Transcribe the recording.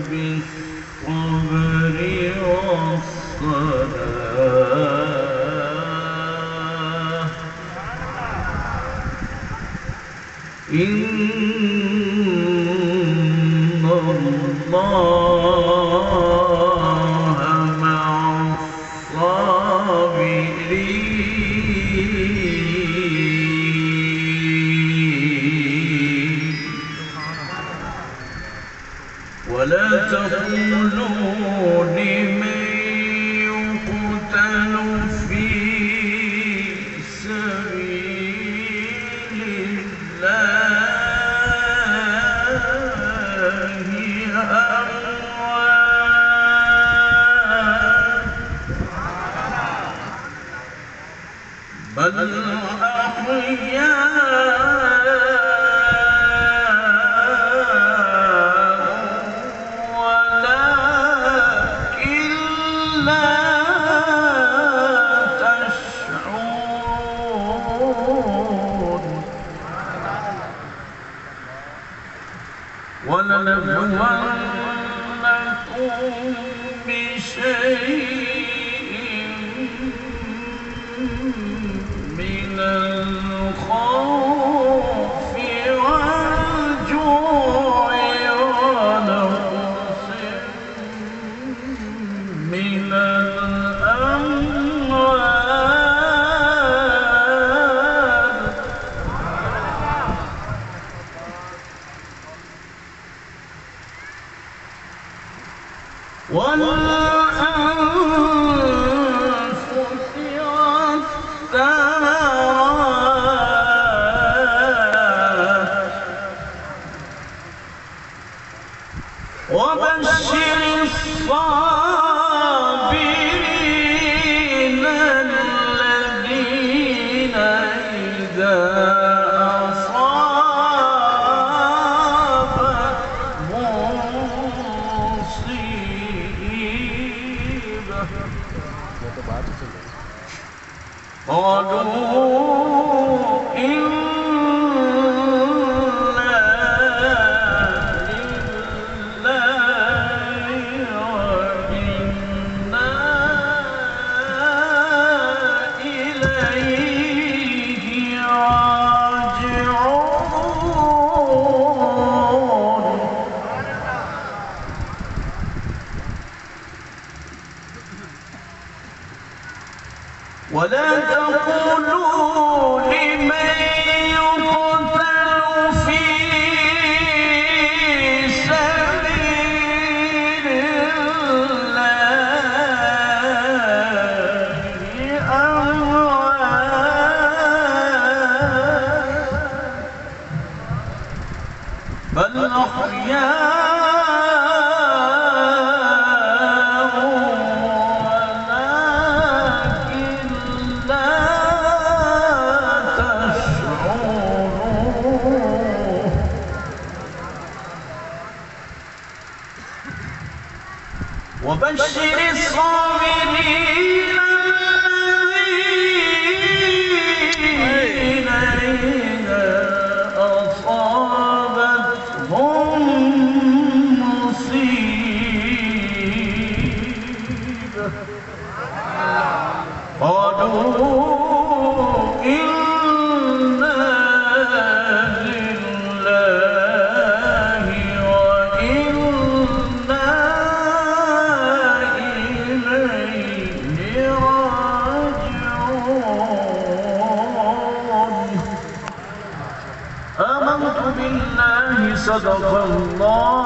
بالصبر والصلاة إن الله مع الصابرين ولا تقولوا لمن يقتل في سبيل الله أموات بل ولنبلونكم بشيء من الخوف والجوع ونقص من الأموال والأنفس والثمرات وبشر الصابرين الذين إذا قالوا إنا لله وإنا إليه راجعون ولا تقولوا لمن يقتل في سبيل الله أموات بل أحياء وبشر الصابرين الذين إذا أصابتهم مصيبة قالوا إنا لله وإنا آمنت بالله صدق الله